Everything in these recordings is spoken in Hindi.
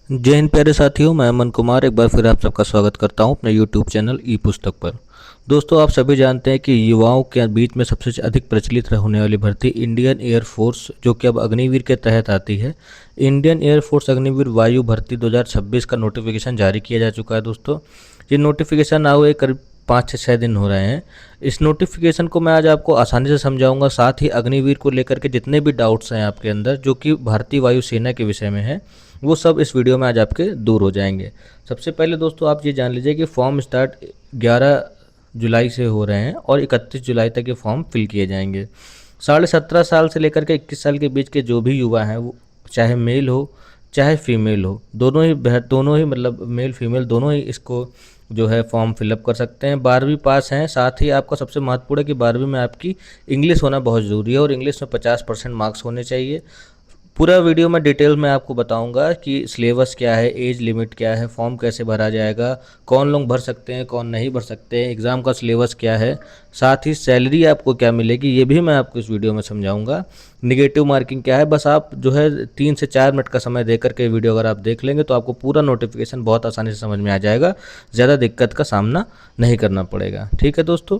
जय हिंद प्यारे साथियों, मैं अमन कुमार एक बार फिर आप सबका स्वागत करता हूं अपने यूट्यूब चैनल ई पुस्तक पर। दोस्तों, आप सभी जानते हैं कि युवाओं के बीच में सबसे अधिक प्रचलित होने वाली भर्ती इंडियन एयर फोर्स, जो कि अब अग्निवीर के तहत आती है। इंडियन एयर फोर्स अग्निवीर वायु भर्ती 2026 का नोटिफिकेशन जारी किया जा चुका है। दोस्तों, ये नोटिफिकेशन आए करीब 5 से 6 दिन हो रहे हैं। इस नोटिफिकेशन को मैं आज आपको आसानी से समझाऊंगा, साथ ही अग्निवीर को लेकर के जितने भी डाउट्स हैं आपके अंदर जो कि भारतीय वायुसेना के विषय में है, वो सब इस वीडियो में आज आपके दूर हो जाएंगे। सबसे पहले दोस्तों आप ये जान लीजिए कि फॉर्म स्टार्ट 11 जुलाई से हो रहे हैं और 31 जुलाई तक ये फॉर्म फिल किए जाएंगे। 17.5 साल से लेकर के 21 साल के बीच के जो भी युवा हैं, वो चाहे मेल हो चाहे फीमेल हो, दोनों ही मतलब मेल फीमेल दोनों ही इसको जो है फॉर्म फिलअप कर सकते हैं। 12वीं पास हैं, साथ ही आपका सबसे महत्वपूर्ण है कि 12वीं में आपकी इंग्लिश होना बहुत ज़रूरी है और इंग्लिश में 50% मार्क्स होने चाहिए। पूरा वीडियो में डिटेल में आपको बताऊंगा कि सिलेबस क्या है, एज लिमिट क्या है, फॉर्म कैसे भरा जाएगा, कौन लोग भर सकते हैं कौन नहीं भर सकते हैं, एग्ज़ाम का सिलेबस क्या है, साथ ही सैलरी आपको क्या मिलेगी ये भी मैं आपको इस वीडियो में समझाऊंगा। निगेटिव मार्किंग क्या है, बस आप जो है 3 से 4 मिनट का समय दे करके वीडियो अगर आप देख लेंगे तो आपको पूरा नोटिफिकेशन बहुत आसानी से समझ में आ जाएगा। ज़्यादा दिक्कत का सामना नहीं करना पड़ेगा। ठीक है दोस्तों।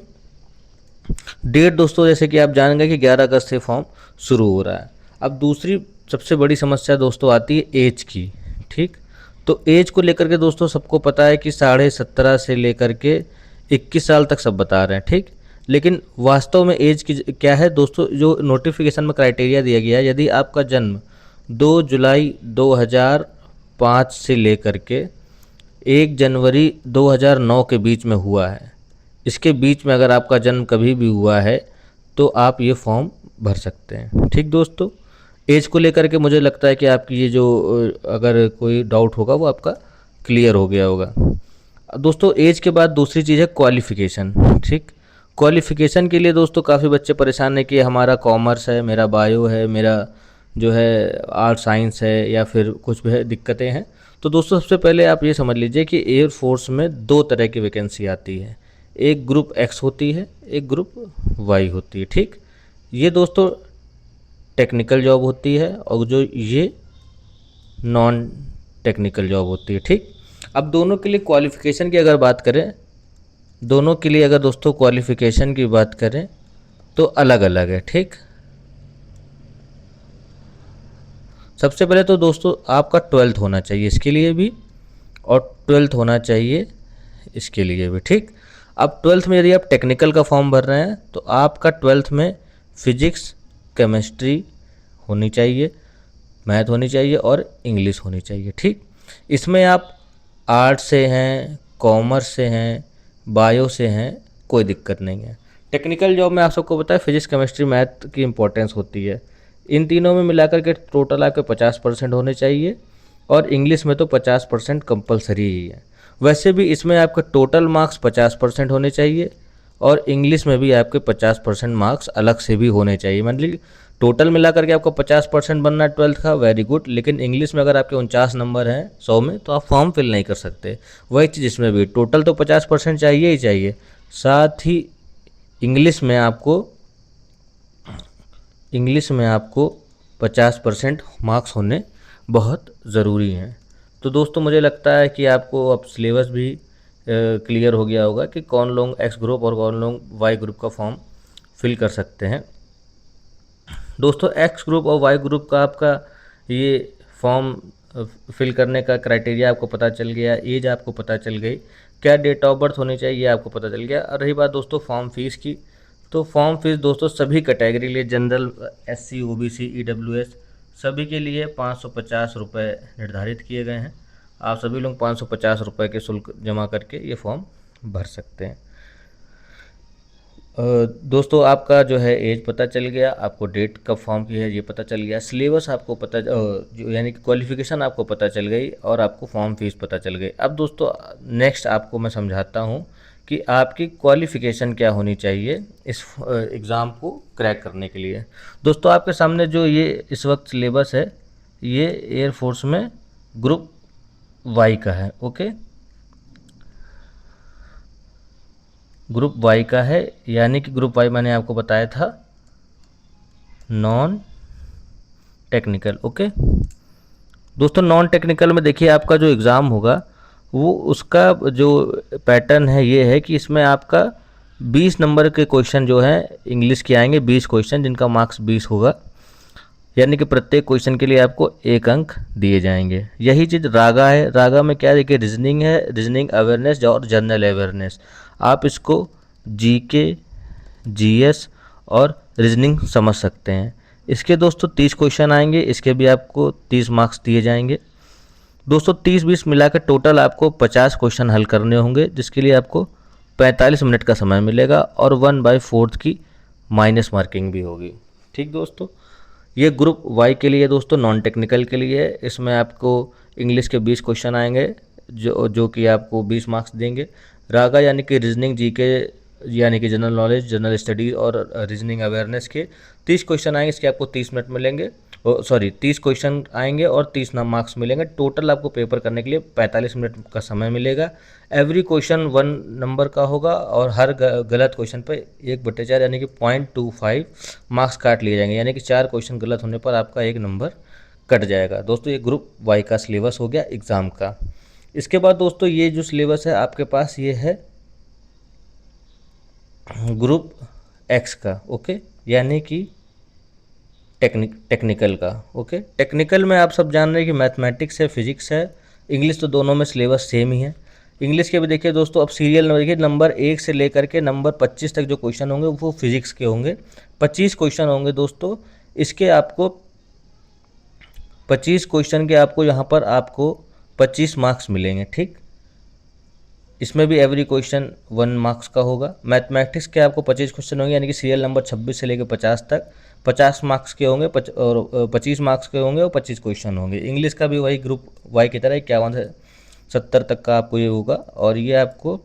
डेट दोस्तों जैसे कि आप जानेंगे कि 11 अगस्त से फॉर्म शुरू हो रहा है। अब दूसरी सबसे बड़ी समस्या दोस्तों आती है एज की। ठीक, तो एज को लेकर के दोस्तों सबको पता है कि 17.5 से लेकर के 21 साल तक सब बता रहे हैं। ठीक, लेकिन वास्तव में एज की क्या है दोस्तों, जो नोटिफिकेशन में क्राइटेरिया दिया गया है, यदि आपका जन्म 2 जुलाई 2005 से लेकर के 1 जनवरी 2009 के बीच में हुआ है, इसके बीच में अगर आपका जन्म कभी भी हुआ है तो आप ये फॉर्म भर सकते हैं। ठीक दोस्तों, एज को लेकर के मुझे लगता है कि आपकी ये जो अगर कोई डाउट होगा वो आपका क्लियर हो गया होगा। दोस्तों एज के बाद दूसरी चीज़ है क्वालिफ़िकेशन। ठीक, क्वालिफ़िकेशन के लिए दोस्तों काफ़ी बच्चे परेशान हैं कि हमारा कॉमर्स है, मेरा बायो है, मेरा जो है आर्ट साइंस है, या फिर कुछ भी दिक्कतें हैं। तो दोस्तों सबसे पहले आप ये समझ लीजिए कि एयर फोर्स में 2 तरह की वैकेंसी आती है। एक ग्रुप एक्स होती है, एक ग्रुप वाई होती है। ठीक, ये दोस्तों टेक्निकल जॉब होती है और जो ये नॉन टेक्निकल जॉब होती है। ठीक, अब दोनों के लिए क्वालिफ़िकेशन की अगर बात करें, दोनों के लिए अगर दोस्तों क्वालिफ़िकेशन की बात करें तो अलग अलग है। ठीक, सबसे पहले तो दोस्तों आपका 12th होना चाहिए इसके लिए भी, और 12th होना चाहिए इसके लिए भी। ठीक, अब 12th में यदि आप टेक्निकल का फॉर्म भर रहे हैं तो आपका 12th में फिजिक्स, केमिस्ट्री होनी चाहिए, मैथ होनी चाहिए और इंग्लिश होनी चाहिए। ठीक, इसमें आप आर्ट से हैं, कॉमर्स से हैं, बायो से हैं, कोई दिक्कत नहीं है। टेक्निकल जॉब में आप सबको पता है फिजिक्स, केमिस्ट्री, मैथ की इंपॉर्टेंस होती है। इन तीनों में मिलाकर के टोटल आपके 50% होने चाहिए और इंग्लिश में तो 50% कंपलसरी ही है। वैसे भी इसमें आपके टोटल मार्क्स 50% होने चाहिए और इंग्लिश में भी आपके 50% मार्क्स अलग से भी होने चाहिए। मतलब टोटल मिलाकर के आपको 50% बनना है 12th का, वेरी गुड। लेकिन इंग्लिश में अगर आपके 49 नंबर हैं 100 में तो आप फॉर्म फिल नहीं कर सकते। वही चीज़ इसमें भी, टोटल तो 50% चाहिए ही चाहिए, साथ ही इंग्लिश में आपको 50% मार्क्स होने बहुत ज़रूरी हैं। तो दोस्तों मुझे लगता है कि आपको अब सिलेबस भी क्लियर हो गया होगा कि कौन लोग एक्स ग्रुप और कौन लोग वाई ग्रुप का फॉर्म फिल कर सकते हैं। दोस्तों एक्स ग्रुप और वाई ग्रुप का आपका ये फॉर्म फिल करने का क्राइटेरिया आपको पता चल गया, एज आपको पता चल गई, क्या डेट ऑफ बर्थ होनी चाहिए ये आपको पता चल गया। और रही बात दोस्तों फॉर्म फीस की, तो फॉर्म फीस दोस्तों सभी कैटेगरी के लिए, जनरल, एससी, ओबीसी, ईडब्ल्यूएस, सभी के लिए 550 रुपये निर्धारित किए गए हैं। आप सभी लोग 550 रुपये के शुल्क जमा करके ये फॉर्म भर सकते हैं। दोस्तों आपका जो है एज पता चल गया, आपको डेट कब फॉर्म की है ये पता चल गया, सिलेबस आपको पता जो यानी कि क्वालिफिकेशन आपको पता चल गई और आपको फॉर्म फीस पता चल गई। अब दोस्तों नेक्स्ट आपको मैं समझाता हूँ कि आपकी क्वालिफिकेशन क्या होनी चाहिए इस एग्ज़ाम को क्रैक करने के लिए। दोस्तों आपके सामने जो ये इस वक्त सिलेबस है, ये एयरफोर्स में ग्रुप वाई का है। ओके, ग्रुप वाई का है, यानी कि ग्रुप वाई मैंने आपको बताया था नॉन टेक्निकल। ओके, दोस्तों नॉन टेक्निकल में देखिए आपका जो एग्ज़ाम होगा वो उसका जो पैटर्न है ये है कि इसमें आपका 20 नंबर के क्वेश्चन जो है इंग्लिश के आएंगे, 20 क्वेश्चन जिनका मार्क्स 20 होगा, यानी कि प्रत्येक क्वेश्चन के लिए आपको 1 अंक दिए जाएंगे। यही चीज़ रागा है। रागा में क्या देखिए रीजनिंग है, रीजनिंग अवेयरनेस और जनरल अवेयरनेस। आप इसको जीके, जीएस और रीजनिंग समझ सकते हैं। इसके दोस्तों 30 क्वेश्चन आएंगे, इसके भी आपको 30 मार्क्स दिए जाएंगे। दोस्तों 30-20 मिलाकर टोटल आपको 50 क्वेश्चन हल करने होंगे, जिसके लिए आपको 45 मिनट का समय मिलेगा और 1/4 की माइनस मार्किंग भी होगी। ठीक दोस्तों, ये ग्रुप वाई के लिए दोस्तों नॉन टेक्निकल के लिए है। इसमें आपको इंग्लिश के 20 क्वेश्चन आएंगे जो कि आपको 20 मार्क्स देंगे। रागा यानी कि रीजनिंग, जीके यानी कि जनरल नॉलेज, जनरल स्टडी और रीजनिंग अवेयरनेस के 30 क्वेश्चन आएंगे, इसके आपको 30 मिनट मिलेंगे। 30 क्वेश्चन आएंगे और 30 मार्क्स मिलेंगे। टोटल आपको पेपर करने के लिए 45 मिनट का समय मिलेगा। एवरी क्वेश्चन 1 नंबर का होगा और हर गलत क्वेश्चन पर 1/4 यानी कि 0.25 मार्क्स काट लिए जाएंगे, यानी कि 4 क्वेश्चन गलत होने पर आपका 1 नंबर कट जाएगा। दोस्तों ये ग्रुप वाई का सिलेबस हो गया एग्ज़ाम का। इसके बाद दोस्तों ये जो सिलेबस है आपके पास ये है ग्रुप एक्स का, ओके, यानी कि टेक्निकल का। ओके, टेक्निकल में आप सब जान रहे हैं कि मैथमेटिक्स है, फिजिक्स है, इंग्लिश, तो दोनों में सिलेबस सेम ही है। इंग्लिश के भी देखिए दोस्तों, अब सीरियल नंबर देखिए, नंबर 1 से लेकर के नंबर 25 तक जो क्वेश्चन होंगे वो फिजिक्स के होंगे। 25 क्वेश्चन होंगे दोस्तों। इसके आपको 25 क्वेश्चन के आपको यहाँ पर आपको 25 मार्क्स मिलेंगे। ठीक, इसमें भी एवरी क्वेश्चन 1 मार्क्स का होगा। मैथमेटिक्स के आपको 25 क्वेश्चन होंगे, यानी कि सीरियल नंबर 26 से लेकर 50 तक 50 मार्क्स के होंगे और 25 मार्क्स के होंगे और 25 क्वेश्चन होंगे। इंग्लिश का भी वही ग्रुप वाई की तरह 51 से 70 तक का आपको ये होगा और ये आपको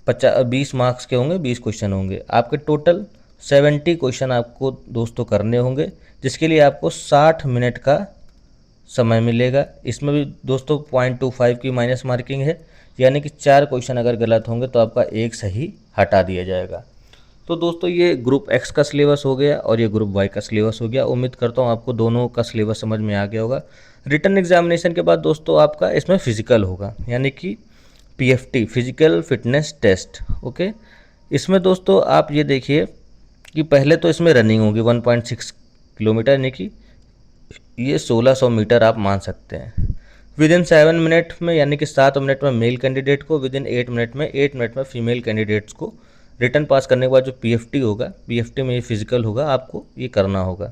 20 मार्क्स के होंगे, 20 क्वेश्चन होंगे। आपके टोटल 70 क्वेश्चन आपको दोस्तों करने होंगे, जिसके लिए आपको 60 मिनट का समय मिलेगा। इसमें भी दोस्तों 0.25 की माइनस मार्किंग है, यानी कि 4 क्वेश्चन अगर गलत होंगे तो आपका 1 सही हटा दिया जाएगा। तो दोस्तों ये ग्रुप एक्स का सिलेबस हो गया और ये ग्रुप वाई का सिलेबस हो गया। उम्मीद करता हूँ आपको दोनों का सिलेबस समझ में आ गया होगा। रिटन एग्जामिनेशन के बाद दोस्तों आपका इसमें फिजिकल होगा, यानी कि PFT, physical fitness test. Okay, इसमें दोस्तों आप ये देखिए कि पहले तो इसमें रनिंग होगी 1.6 किलोमीटर, यानी कि ये 1600 मीटर आप मान सकते हैं। विदिन 7 मिनट में, यानी कि 7 मिनट में मेल कैंडिडेट को, विदिन 8 मिनट में फीमेल कैंडिडेट्स को रिटर्न पास करने के बाद जो पीएफटी होगा, पीएफटी में ये फिजिकल होगा, आपको ये करना होगा।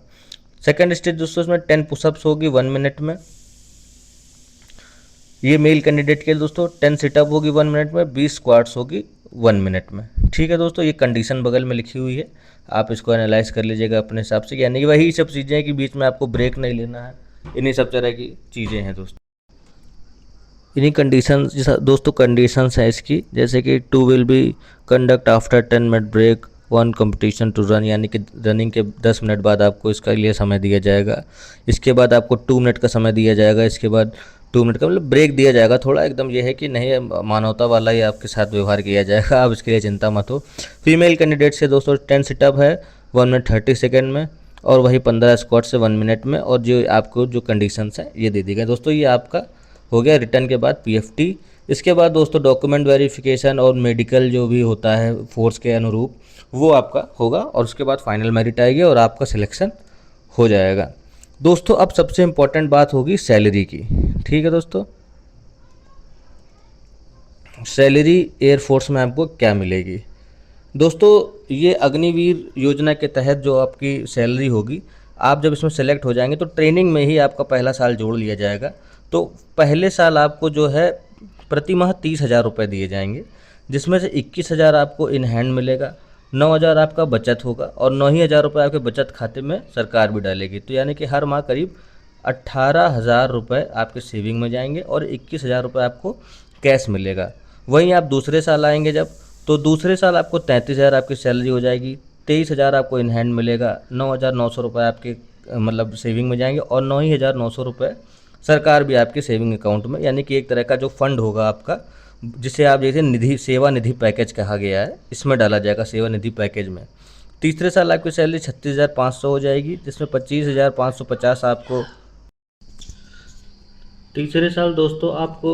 सेकंड स्टेज दोस्तों इसमें 10 पुशअप्स होगी 1 मिनट में, ये मेल कैंडिडेट के लिए दोस्तों। 10 सिटअप होगी 1 मिनट में, 20 स्क्वाट्स होगी 1 मिनट में। ठीक है दोस्तों, ये कंडीशन बगल में लिखी हुई है, आप इसको एनालाइज कर लीजिएगा अपने हिसाब से, यानी कि वही सब चीज़ें हैं कि बीच में आपको ब्रेक नहीं लेना है, इन्हीं सब तरह की चीज़ें हैं दोस्तों। इन्हीं कंडीशन दोस्तों, कंडीशंस हैं इसकी, जैसे कि 2 will be conduct after 10 minute break, 1 competition to run, यानी कि रनिंग के 10 मिनट बाद आपको इसका लिए समय दिया जाएगा। इसके बाद आपको 2 मिनट का समय दिया जाएगा, इसके बाद 2 मिनट का मतलब ब्रेक दिया जाएगा थोड़ा, एकदम ये है कि नहीं मानवता वाला ही आपके साथ व्यवहार किया जाएगा, आप इसके लिए चिंता मत हो। फीमेल कैंडिडेट से दोस्तों 10 सिटअप है 1 मिनट 30 सेकेंड में और वही 15 स्क्वाट से 1 मिनट में, और जो आपको जो कंडीशंस हैं ये दे दी गई दोस्तों। ये आपका हो गया रिटर्न के बाद पीएफटी। इसके बाद दोस्तों डॉक्यूमेंट वेरिफिकेशन और मेडिकल जो भी होता है फोर्स के अनुरूप वो आपका होगा, और उसके बाद फाइनल मेरिट आएगी और आपका सिलेक्शन हो जाएगा। दोस्तों अब सबसे इम्पोर्टेंट बात होगी सैलरी की। ठीक है दोस्तों, सैलरी एयरफोर्स में आपको क्या मिलेगी। दोस्तों ये अग्निवीर योजना के तहत जो आपकी सैलरी होगी, आप जब इसमें सेलेक्ट हो जाएंगे तो ट्रेनिंग में ही आपका पहला साल जोड़ लिया जाएगा। तो पहले साल आपको जो है प्रति माह 30,000 रुपये दिए जाएंगे, जिसमें से 21,000 आपको इन हैंड मिलेगा, 9,000 आपका बचत होगा और 9,000 रुपये आपके बचत खाते में सरकार भी डालेगी। तो यानी कि हर माह करीब 18,000 रुपये आपके सेविंग में जाएंगे और 21,000 रुपये आपको कैश मिलेगा। वहीं आप दूसरे साल आएंगे जब, तो दूसरे साल आपको 33,000 आपकी सैलरी हो जाएगी, 23,000 आपको इन हैंड मिलेगा, 9,900 रुपये आपके मतलब सेविंग में जाएंगे और 9,900 रुपये सरकार भी आपके सेविंग अकाउंट में, यानी कि एक तरह का जो फंड होगा आपका, जिसे आप जैसे निधि, सेवा निधि पैकेज कहा गया है, इसमें डाला जाएगा सेवा निधि पैकेज में। तीसरे साल आपकी सैलरी 36,500 हो जाएगी, जिसमें 25,550 आपको तीसरे साल दोस्तों आपको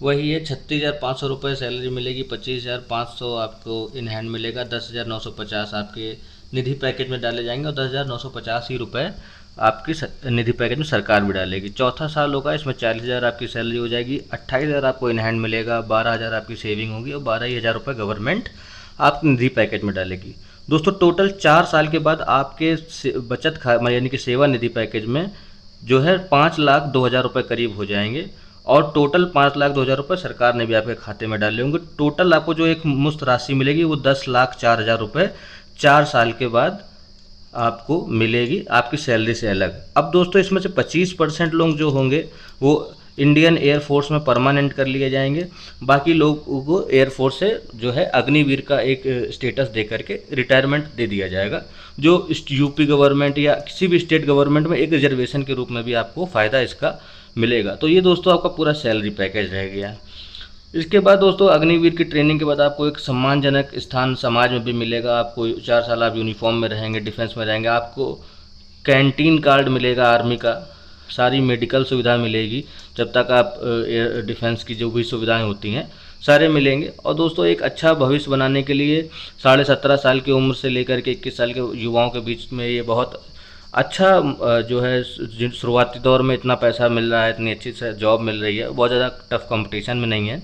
वही है 36,500 रुपये सैलरी मिलेगी, 25,500 आपको इन हैंड मिलेगा, 10,950 आपके निधि पैकेज में डाले जाएंगे और 10,950 ही रुपये आपकी निधि पैकेज में सरकार भी डालेगी। चौथा साल होगा, इसमें 40,000 आपकी सैलरी हो जाएगी, 28,000 आपको इन हैंड मिलेगा, 12,000 आपकी सेविंग होगी और 12,000 रुपये गवर्नमेंट आपके निधि पैकेज में डालेगी। दोस्तों टोटल 4 साल के बाद आपके बचत खा यानी कि सेवा निधि पैकेज में जो है 5,02,000 रुपये करीब हो जाएंगे और टोटल 5,02,000 रुपये सरकार ने भी आपके खाते में डाले होंगे। टोटल आपको जो एक मुफ्त राशि मिलेगी वो 10,04,000 रुपये 4 साल के बाद आपको मिलेगी आपकी सैलरी से अलग। अब दोस्तों इसमें से 25% लोग जो होंगे वो इंडियन एयरफोर्स में परमानेंट कर लिए जाएंगे, बाकी लोगों को एयरफोर्स से जो है अग्निवीर का एक स्टेटस दे करके रिटायरमेंट दे दिया जाएगा, जो यूपी गवर्नमेंट या किसी भी स्टेट गवर्नमेंट में एक रिजर्वेशन के रूप में भी आपको फ़ायदा इसका मिलेगा। तो ये दोस्तों आपका पूरा सैलरी पैकेज रह गया। इसके बाद दोस्तों अग्निवीर की ट्रेनिंग के बाद आपको एक सम्मानजनक स्थान समाज में भी मिलेगा। आपको 4 साल आप यूनिफॉर्म में रहेंगे, डिफेंस में रहेंगे, आपको कैंटीन कार्ड मिलेगा आर्मी का, सारी मेडिकल सुविधा मिलेगी, जब तक आप डिफेंस की जो भी सुविधाएं होती हैं सारे मिलेंगे। और दोस्तों एक अच्छा भविष्य बनाने के लिए 17.5 साल की उम्र से लेकर के 21 साल के युवाओं के बीच में ये बहुत अच्छा जो है, शुरुआती दौर में इतना पैसा मिल रहा है, इतनी अच्छी से जॉब मिल रही है, बहुत ज़्यादा टफ कंपटीशन में नहीं है,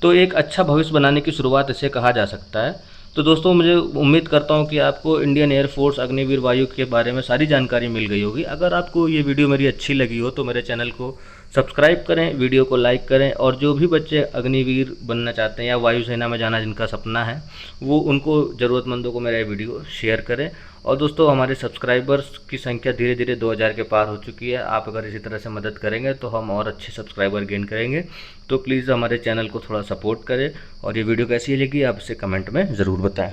तो एक अच्छा भविष्य बनाने की शुरुआत इसे कहा जा सकता है। तो दोस्तों मुझे उम्मीद करता हूं कि आपको इंडियन एयरफोर्स अग्निवीर वायु के बारे में सारी जानकारी मिल गई होगी। अगर आपको ये वीडियो मेरी अच्छी लगी हो तो मेरे चैनल को सब्सक्राइब करें, वीडियो को लाइक करें और जो भी बच्चे अग्निवीर बनना चाहते हैं या वायुसेना में जाना जिनका सपना है वो उनको ज़रूरतमंदों को मेरा ये वीडियो शेयर करें। और दोस्तों हमारे सब्सक्राइबर्स की संख्या धीरे धीरे 2000 के पार हो चुकी है। आप अगर इसी तरह से मदद करेंगे तो हम और अच्छे सब्सक्राइबर गेन करेंगे। तो प्लीज़ हमारे चैनल को थोड़ा सपोर्ट करें और ये वीडियो कैसी लगी आप इसे कमेंट में ज़रूर बताएं।